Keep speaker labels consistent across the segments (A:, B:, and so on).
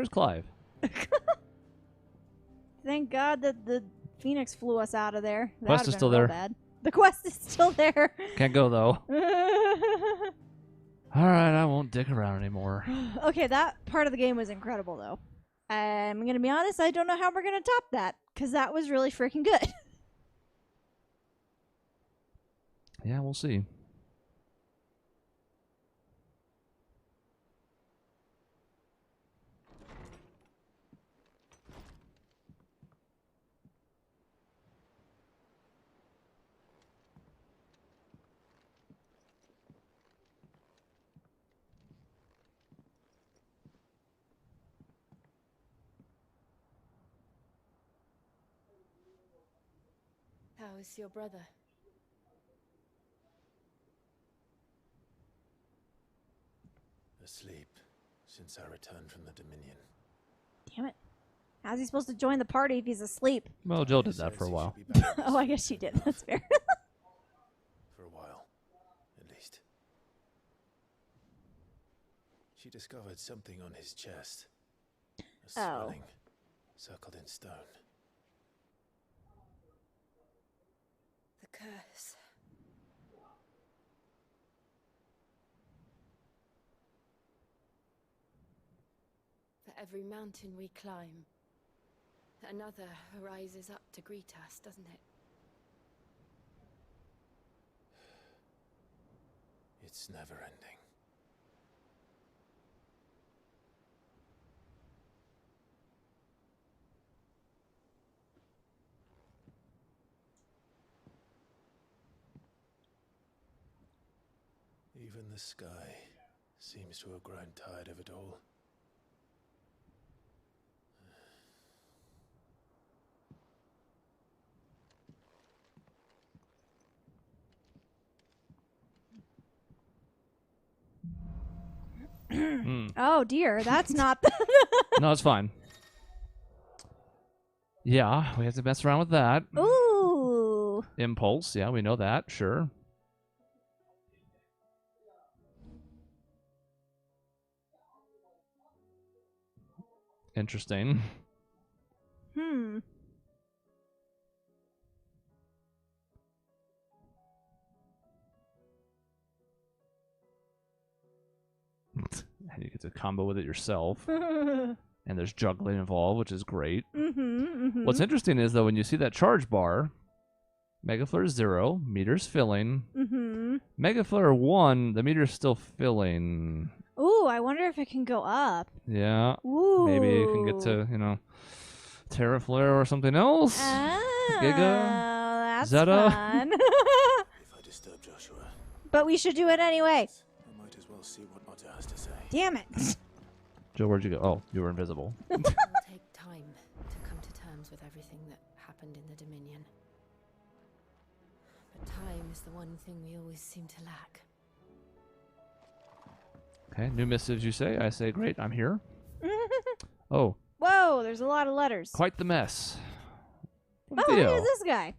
A: Where's Clive?
B: Thank God that the Phoenix flew us out of there.
A: Quest is still there.
B: Bad. The quest is still there.
A: Can't go, though. Alright, I won't dick around anymore.
B: Okay, that part of the game was incredible, though. I'm going to be honest, I don't know how we're going to top that, because that was really freaking good.
A: Yeah, we'll see.
C: How is your brother?
D: Asleep since I returned from the Dominion.
B: Damn it. How's he supposed to join the party if he's asleep?
A: Well, Jill did that for a while.
B: Oh, I guess she did. That's fair.
D: For a while, at least. She discovered something on his chest. A swelling, circled in stone.
C: The curse. For every mountain we climb, another rises up to greet us, doesn't it?
D: It's never ending. Even the sky seems to have grown tired of it all.
B: Oh, dear. That's not...
A: No, it's fine. Yeah, we have to mess around with that.
B: Ooh.
A: Impulse, yeah, we know that, sure. Interesting.
B: Hmm.
A: And you get to combo with it yourself. And there's juggling involved, which is great. What's interesting is, though, when you see that charge bar, Megaflare 0, meter's filling. Megaflare 1, the meter's still filling.
B: Ooh, I wonder if it can go up.
A: Yeah.
B: Ooh.
A: Maybe you can get to, you know, Terraflare or something else. Giga.
B: That's
A: Zeta.
B: fun.
D: If I disturb Joshua,
B: But we should do it anyway.
D: I might as well see what Otter has to say.
B: Damn it.
A: Joe, where'd you go? Oh, you were invisible.
C: It will take time to come to terms with everything that happened in the Dominion. But time is the one thing we always seem to lack.
A: Okay, new missives, you say? I say, great, I'm here. Oh,
B: Whoa, there's a lot of letters.
A: quite the mess.
B: Oh, look at this guy.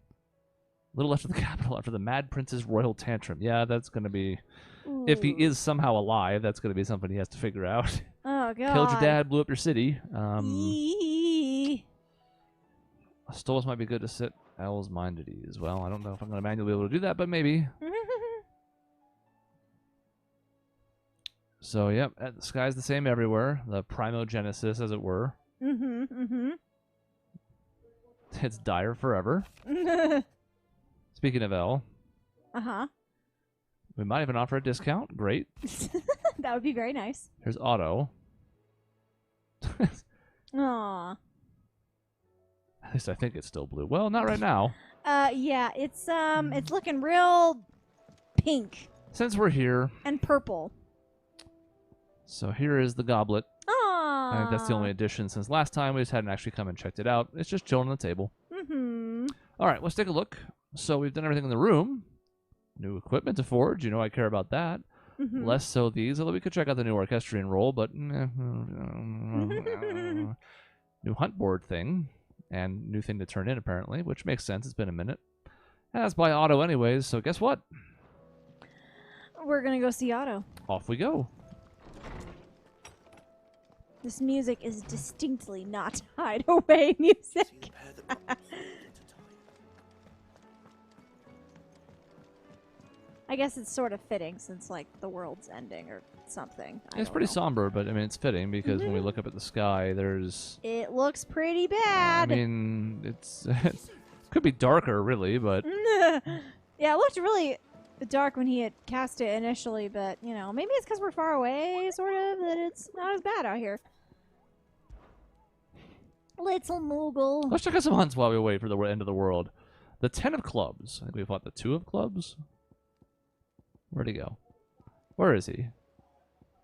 A: Little left of the capital after the Mad Prince's royal tantrum. Yeah, that's going to be... If he is somehow alive, that's going to be something he has to figure out.
B: Oh, God.
A: Killed your dad, blew up your city. Stolas might be good to sit El's mind at ease. Well, I don't know if I'm going to manually be able to do that, but maybe. So, yep, the sky's the same everywhere. The primogenesis, as it were. It's dire forever. Speaking of El, we might even offer a discount. Great.
B: That would be very nice.
A: Here's Otto.
B: Aw.
A: At least I think it's still blue. Well, not right now.
B: Yeah, it's looking real pink
A: Since we're here.
B: and purple.
A: So here is the goblet.
B: Aww.
A: I think that's the only addition since last time. We just hadn't actually come and checked it out. It's just chilling on the table. All right, let's take a look. So we've done everything in the room. New equipment to forge. You know I care about that. Less so these, although we could check out the new orchestrion roll, but... new hunt board thing. And new thing to turn in, apparently, which makes sense. It's been a minute. And that's by Otto anyways, so guess what?
B: We're going to go see Otto.
A: Off we go.
B: This music is distinctly not hideaway music. I guess it's sort of fitting since, like, the world's ending or something.
A: It's pretty somber, but I mean, it's fitting because when we look up at the sky, there's.
B: It looks pretty
A: I
B: bad.
A: mean, it's could be darker, really, but
B: Yeah, it looked really dark when he had cast it initially, but, you know, maybe it's because we're far away, sort of, that it's not as bad out here. Little Moogle.
A: let's check out some hunts while we wait for the end of the world. The 10 of clubs. I think we fought the 2 of clubs. Where'd he go? Where is he?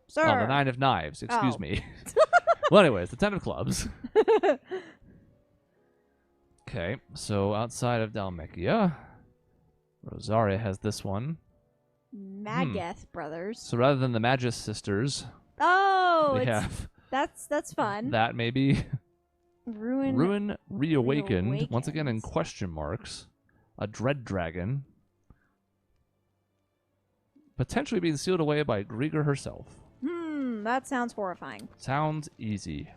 B: Sir.
A: Oh, the 9 of knives. Excuse
B: Oh.
A: me. Well, anyways, the 10 of clubs. Okay, so outside of Dalmekia, Rosaria has this one.
B: Magath brothers.
A: So rather than the Magus sisters,
B: Oh,
A: we
B: it's,
A: have
B: that's fun.
A: that maybe.
B: Ruin
A: Reawakened. Once again in
B: Reawakens.
A: question marks. A dread dragon. Potentially being sealed away by Grieger herself.
B: That sounds horrifying.
A: Sounds easy.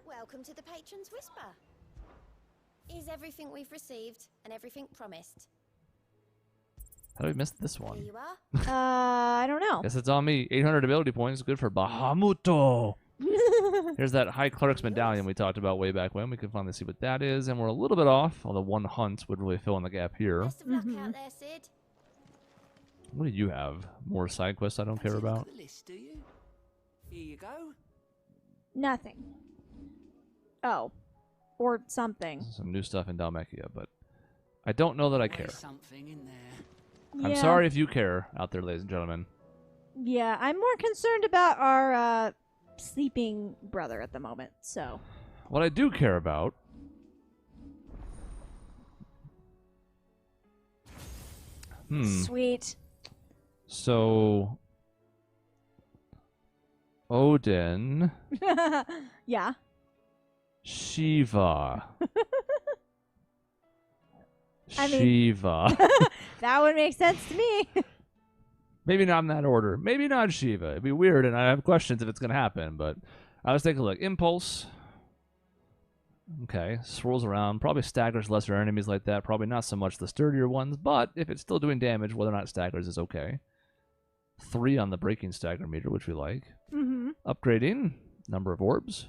C: Welcome to the Patron's Whisper. Is everything we've received and everything promised?
A: How do we miss this
C: Here
A: one?
C: you are.
B: I don't know.
A: Guess it's on me. 800 ability points. Good for Bahamuto. Here's that High Cleric's Medallion we talked about way back when. We can finally see what that is. And we're a little bit off, although one hunt would really fill in the gap here.
C: Best of luck out there, Sid.
A: What do you have? More side quests I don't care about?
E: The list, do you? Here you go.
B: Nothing. Oh. Or something.
A: Some new stuff in Dalmekia, but I don't know that I care.
E: There's something in there.
B: Yeah.
A: I'm sorry if you care out there, ladies and gentlemen.
B: Yeah, I'm more concerned about our sleeping brother at the moment, so.
A: What I do care about
B: Sweet.
A: So Odin,
B: Yeah.
A: Shiva.
B: I mean-
A: Shiva.
B: That would make sense to me.
A: Maybe not in that order. Maybe not Shiva. It'd be weird, and I have questions if it's going to happen, but let's take a look. Impulse. Okay, swirls around. Probably staggers lesser enemies like that. Probably not so much the sturdier ones, but if it's still doing damage, whether or not it staggers is okay. 3 on the breaking stagger meter, which we like.
B: Mm-hmm.
A: Upgrading. Number of orbs.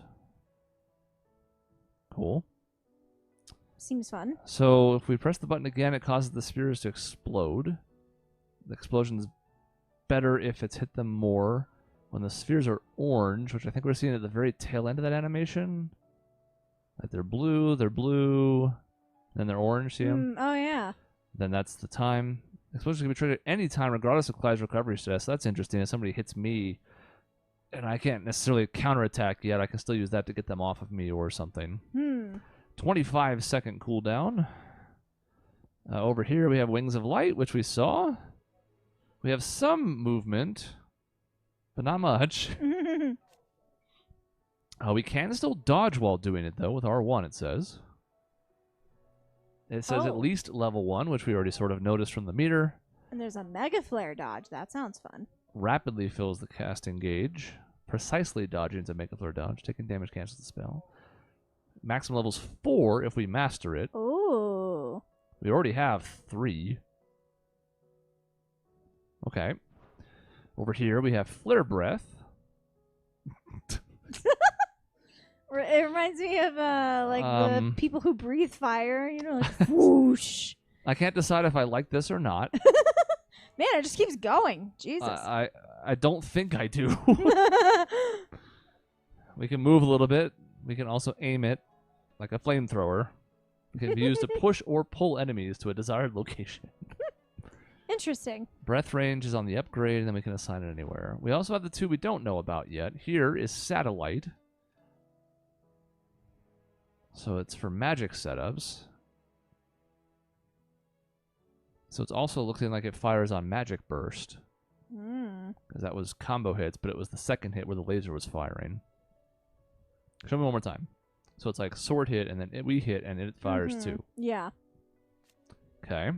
A: Cool.
B: Seems fun.
A: So if we press the button again, it causes the spheres to explode. The explosion's better if it's hit them more. When the spheres are orange, which I think we're seeing at the very tail end of that animation. Like they're blue, then they're orange, see them?
B: Oh, yeah.
A: Then that's the time. Explosions can be triggered at any time, regardless of Clive's recovery status. So that's interesting. If somebody hits me, and I can't necessarily counterattack yet, I can still use that to get them off of me or something. 25-second cooldown. Over here we have Wings of Light, which we saw. We have some movement, but not much. We can still dodge while doing it, though, with R1, it says. It says at
B: Oh.
A: least level 1, which we already sort of noticed from the meter.
B: And there's a Mega Flare dodge. That sounds fun.
A: Rapidly fills the casting gauge. Precisely dodging to make a flare dodge. Taking damage cancels the spell. Maximum level's 4 if we master it.
B: Ooh.
A: We already have 3. Okay. Over here we have Flare Breath.
B: It reminds me of like the people who breathe fire, you know, like whoosh.
A: I can't decide if I like this or not.
B: Man, it just keeps going. Jesus.
A: I don't think I do. We can move a little bit. We can also aim it like a flamethrower. It can be used to push or pull enemies to a desired location.
B: Interesting.
A: Breath range is on the upgrade, and then we can assign it anywhere. We also have the 2 we don't know about yet. Here is Satellite. So it's for magic setups. So it's also looking like it fires on Magic Burst. Because that was combo hits, but it was the second hit where the laser was firing. Show me one more time. So it's like sword hit, and then we hit, and it fires too.
B: Yeah.
A: Okay.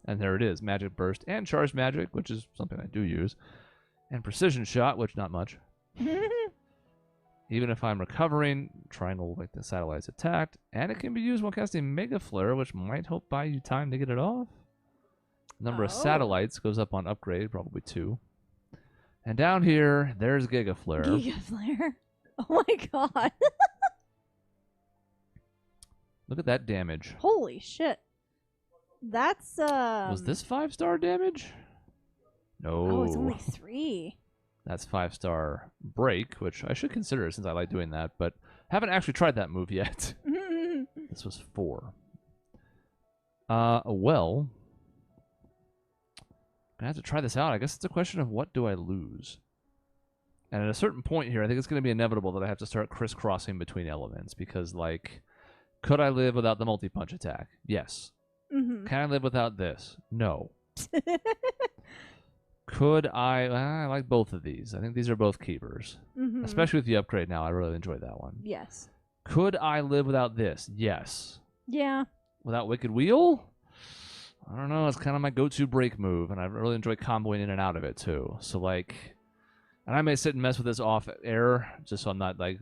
A: And there it is. Magic Burst and Charged Magic, which is something I do use. And Precision Shot, which not much. Even if I'm recovering, triangle like the satellite's attacked, and it can be used while casting Mega Flare, which might help buy you time to get it off. Number of satellites goes up on upgrade, probably 2. And down here, there's Giga Flare.
B: Giga Flare. Oh my god.
A: Look at that damage.
B: Holy shit. That's
A: Was this 5-star damage? No.
B: Oh, it's only 3.
A: That's 5-star break, which I should consider since I like doing that, but haven't actually tried that move yet. This was 4. Well, I have to try this out. I guess it's a question of what do I lose? And at a certain point here, I think it's going to be inevitable that I have to start crisscrossing between elements because, like, could I live without the multi-punch attack? Yes. Can I live without this? No. Could I like both of these. I think these are both keepers. Especially with the upgrade now. I really enjoyed that one.
B: Yes.
A: Could I live without this? Yes.
B: Yeah.
A: Without Wicked Wheel? I don't know. It's kind of my go-to break move, and I really enjoy comboing in and out of it, too. So, like, and I may sit and mess with this off air, just so I'm not, like,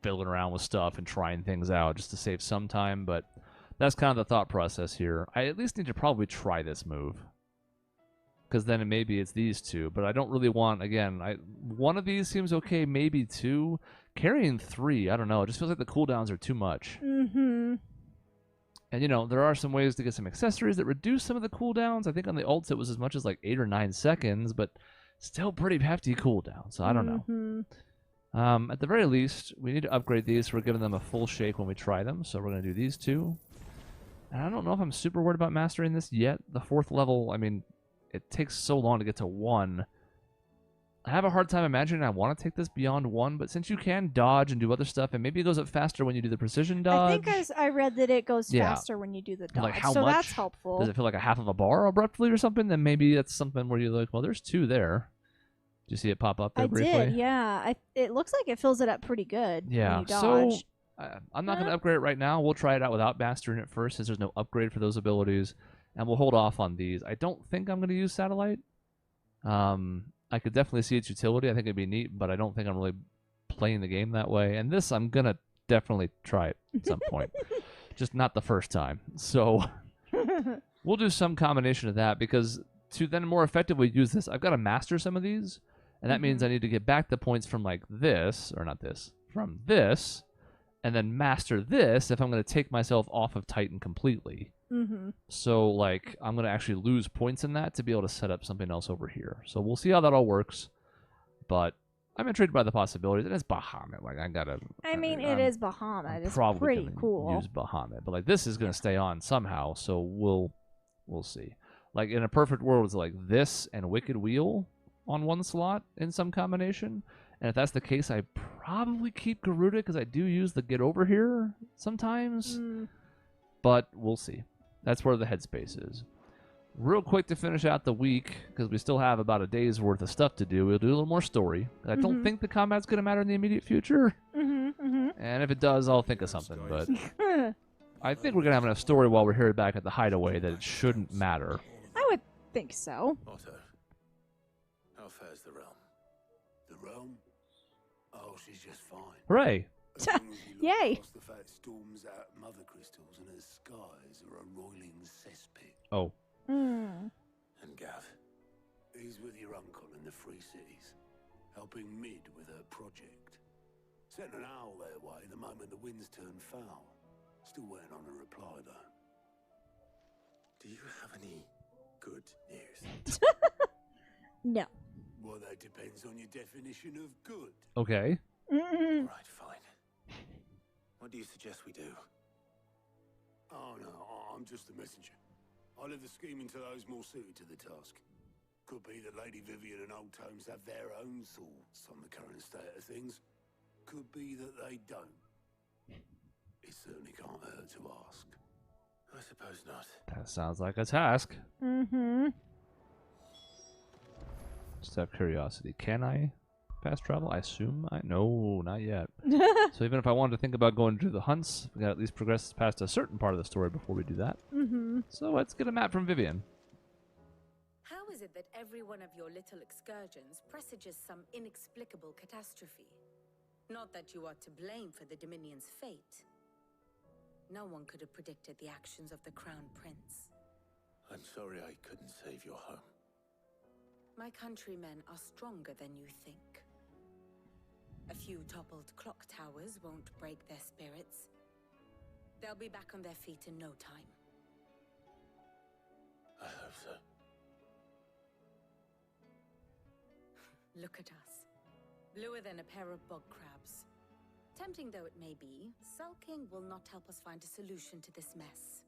A: fiddling around with stuff and trying things out just to save some time, but that's kind of the thought process here. I at least need to probably try this move. Because then maybe it's these two, but I don't really want, again, one of these seems okay, maybe 2. Carrying 3, I don't know, it just feels like the cooldowns are too much. And, you know, there are some ways to get some accessories that reduce some of the cooldowns. I think on the ults it was as much as like 8 or 9 seconds, but still pretty hefty cooldown, so I don't know. At the very least, we need to upgrade these, so we're giving them a full shake when we try them, so we're going to do these 2. And I don't know if I'm super worried about mastering this yet. The 4th level, I mean, it takes so long to get to 1. I have a hard time imagining I want to take this beyond 1, but since you can dodge and do other stuff, and maybe it goes up faster when you do the precision dodge.
B: I think I read that it goes faster when you do the dodge,
A: like how
B: so
A: much?
B: that's helpful.
A: Does it feel like a half of a bar abruptly or something? Then maybe that's something where you're like, well, there's 2 there. Did you see it pop up there briefly?
B: I did, yeah. It looks like it fills it up pretty good when you dodge.
A: So I'm not going to upgrade it right now. We'll try it out without mastering it first, since there's no upgrade for those abilities, and we'll hold off on these. I don't think I'm going to use Satellite. I could definitely see its utility. I think it'd be neat, but I don't think I'm really playing the game that way. And this, I'm going to definitely try it at some point. Just not the first time. So we'll do some combination of that, because to then more effectively use this, I've got to master some of these. And that means I need to get back the points from like this, or not this, from this, and then master this if I'm going to take myself off of Titan completely. So, like, I'm going to actually lose points in that to be able to set up something else over here. So we'll see how that all works. But I'm intrigued by the possibilities. And it's Bahamut. Like,
B: I mean, it is Bahamut. It's pretty cool.
A: Use Bahamut. But, like, this is going to stay on somehow. So we'll see. Like, in a perfect world, it's like this and Wicked Wheel on one slot in some combination. And if that's the case, I probably keep Garuda, because I do use the Get Over Here sometimes. But we'll see. That's where the headspace is. Real quick to finish out the week, because we still have about a day's worth of stuff to do. We'll do a little more story. I don't think the combat's going to matter in the immediate future. And if it does, I'll think of something. But I think we're going to have enough story while we're here back at the hideaway that it shouldn't matter.
B: I would think so.
D: Otto, how fares the realm?
E: The realm? Oh, she's just fine.
A: Hooray!
E: As long as you look
B: Yay.
E: past the fat storms out mother crystals and her skies are a roiling cesspit.
A: Oh.
D: And Gav?
E: He's with your uncle in the Free Cities, helping Mid with her project. Sent an owl their way the moment the winds turned foul. Still waiting on a reply, though.
D: Do you have any good news?
B: No.
E: Well, that depends on your definition of good.
A: Okay.
D: Right, fine. What do you suggest we do?
E: Oh, no, I'm just a messenger. I'll leave the scheming to those more suited to the task. Could be that Lady Vivian and Old Tomes have their own thoughts on the current state of things. Could be that they don't. It certainly can't hurt to ask.
D: I suppose not.
A: That sounds like a task. Just out of curiosity, can I fast travel? I assume no, not yet. So even if I wanted to think about going to the hunts, we gotta at least progress past a certain part of the story before we do that. So let's get a map from Vivian.
C: How is it that every one of your little excursions presages some inexplicable catastrophe?
F: Not that you are to blame for the Dominion's fate. No one could have predicted the actions of the Crown Prince.
D: I'm sorry I couldn't save your home.
F: My countrymen are stronger than you think. A few toppled clock towers won't break their spirits. They'll be back on their feet in no time.
D: I hope so.
F: Look at us. Bluer than a pair of bog crabs. Tempting though it may be, sulking will not help us find a solution to this mess.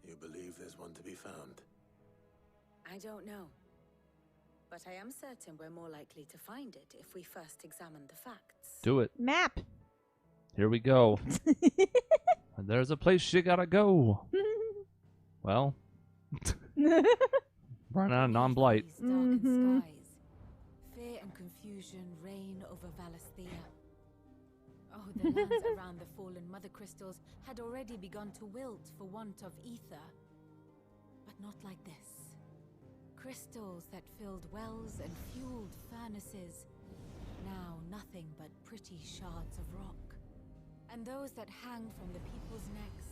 D: You believe there's one to be found?
F: I don't know. But I am certain we're more likely to find it if we first examine the facts.
A: Do it.
B: Map.
A: Here we go. And there's a place you gotta go. Well, run out of non-blight.
F: These darkened skies. Fear and confusion reign over Valisthea. Oh, the lands around the fallen mother crystals had already begun to wilt for want of ether. But not like this. Crystals that filled wells and fueled furnaces. Now nothing but pretty shards of rock. And those that hang from the people's necks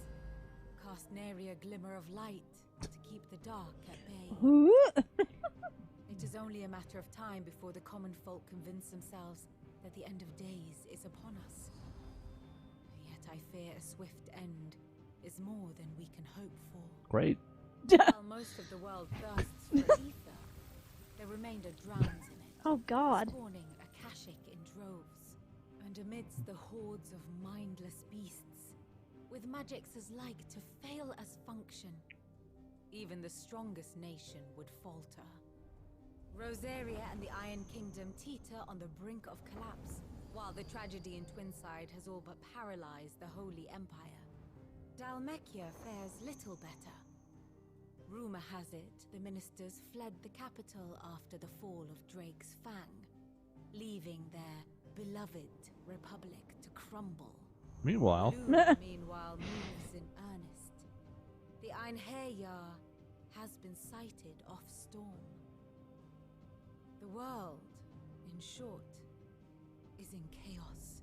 F: cast nary a glimmer of light to keep the dark at bay. It is only a matter of time before the common folk convince themselves that the end of days is upon us. Yet I fear a swift end is more than we can hope for.
A: Great.
F: While most of the world thirsts for ether, the remainder drowns in it.
B: Oh, God.
F: Spawning Akashic in droves. And amidst the hordes of mindless beasts, with magics as like to fail as function, even the strongest nation would falter. Rosaria and the Iron Kingdom teeter on the brink of collapse, while the tragedy in Twinside has all but paralyzed the Holy Empire. Dalmekia fares little better. Rumor has it the ministers fled the capital after the fall of Drake's Fang, leaving their beloved republic to crumble.
A: Meanwhile,
F: Meanwhile moves in earnest. The Einherjar has been sighted off storm. The world, in short, is in chaos.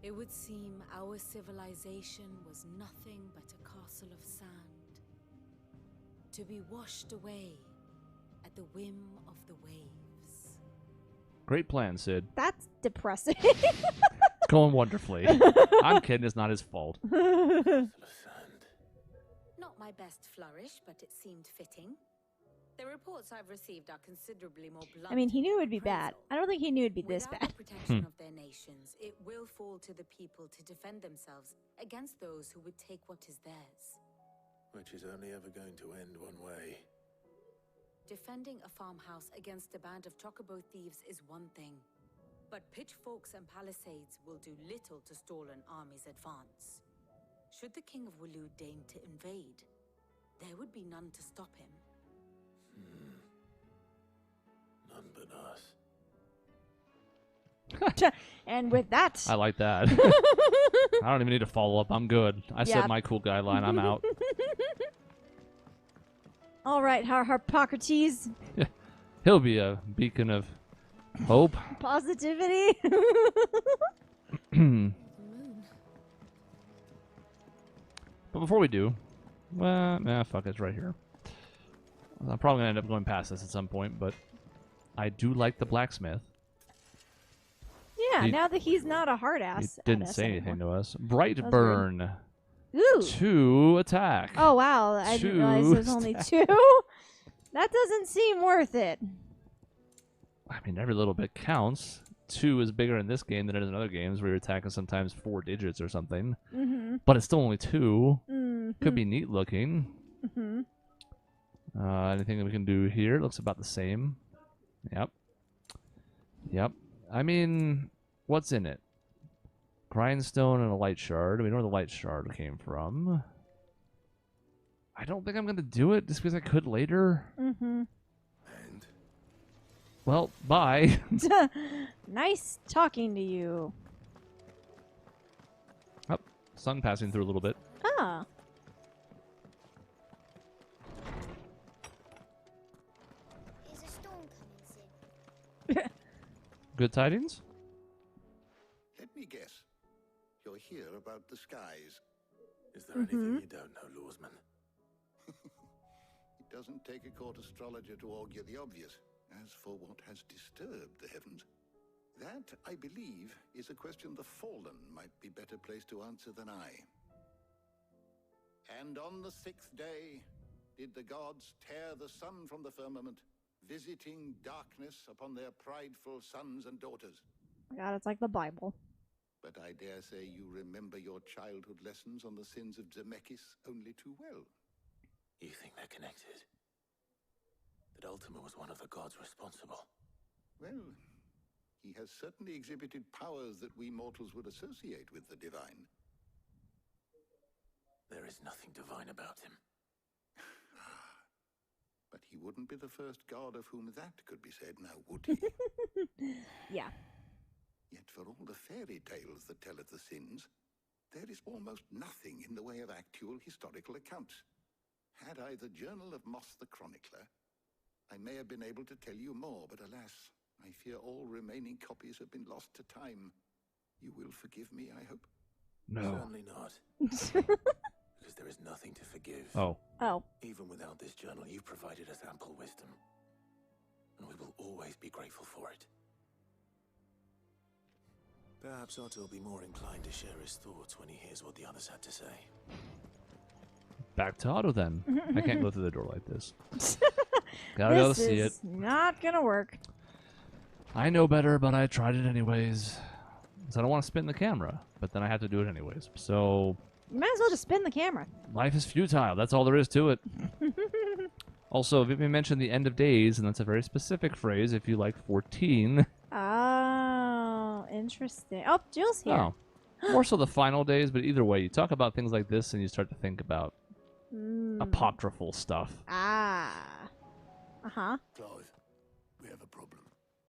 F: It would seem our civilization was nothing but a castle of sand, to be washed away at the whim of the waves.
A: great plan, Sid.
B: That's depressing.
A: It's going wonderfully. I'm kidding. It's not his fault.
D: Full of sand.
F: Not my best flourish, but it seemed fitting. The reports I've received are considerably more blunt.
B: I mean, he knew it would be bad.
F: appraisal.
B: I don't think he knew it'd be this
F: Without
B: bad.
F: the protection of their nations, it will fall to the people to defend themselves against those who would take what is theirs.
D: Which is only ever going to end one way.
F: Defending a farmhouse against a band of chocobo thieves is one thing, but pitchforks and palisades will do little to stall an army's advance. Should the King of Waloed deign to invade, there would be none to stop him.
D: None but us.
B: And with that,
A: I like that. I don't even need to follow up. I'm good. I
B: Yeah.
A: said my cool guy line. I'm out.
B: all right, Harpocrates,
A: He'll be a beacon of hope.
B: positivity.
A: But before we do, well, nah, fuck, it's right here. I'm probably gonna end up going past this at some point, but I do like the blacksmith.
B: Yeah,
A: He-
B: now that he's not a hard
A: He
B: ass.
A: didn't
B: at us
A: say anything
B: anymore.
A: to us. Bright
B: That was
A: burn.
B: Ooh.
A: 2 attack.
B: Oh wow, I didn't realize there was only 2. That doesn't seem worth it.
A: I mean, every little bit counts. 2 is bigger in this game than it is in other games where you're attacking sometimes 4 digits or something.
B: Mm-hmm.
A: But it's still only 2.
B: Mm-hmm.
A: Could be neat looking.
B: Mm-hmm.
A: Anything that we can do here? Looks about the same. Yep. Yep. I mean, what's in it? Grindstone and a light shard. We know where the light shard came from. I don't think I'm going to do it just because I could later.
B: Mm-hmm.
D: And
A: Well, bye.
B: Nice talking to you.
A: Sun passing through a little bit.
B: Ah.
G: Is a storm coming soon?
A: Good tidings?
E: Let guess. You're here about the skies.
D: Is there anything you don't know, Lawsman?
E: It doesn't take a court astrologer to augur the obvious. As for what has disturbed the heavens, that, I believe, is a question the Fallen might be better placed to answer than I. And on the 6th day did the gods tear the sun from the firmament, visiting darkness upon their prideful sons and daughters.
B: God, it's like the Bible.
E: But I dare say you remember your childhood lessons on the sins of Zemeckis only too well.
D: You think they're connected? That Ultima was one of the gods responsible?
E: Well, he has certainly exhibited powers that we mortals would associate with the divine.
D: There is nothing divine about him.
E: But he wouldn't be the first god of whom that could be said, now would he?
B: Yeah.
E: Yet for all the fairy tales that tell of the sins, there is almost nothing in the way of actual historical accounts. Had I the Journal of Moss the Chronicler, I may have been able to tell you more, but alas, I fear all remaining copies have been lost to time. You will forgive me, I hope?
A: No.
D: Certainly not. Because there is nothing to forgive.
A: Oh.
B: Oh.
D: Even without this journal, you've provided us ample wisdom. And we will always be grateful for it. Perhaps Otto will be more inclined to share his thoughts when he hears what the others had to say.
A: Back to Otto then. I can't go through the door like this. Gotta go see it.
B: This is not gonna work.
A: I know better, but I tried it anyways. So I don't want to spin the camera, but then I have to do it anyways. So
B: You might as well just spin the camera.
A: life is futile. That's all there is to it. Also, Vivian mentioned the end of days, and that's a very specific phrase if you like 14.
B: Oh, interesting. Oh, Jill's here.
A: Oh. More so the final days, but either way, you talk about things like this and you start to think about apocryphal stuff.
B: Ah. Uh-huh.
E: Clive, we have a problem.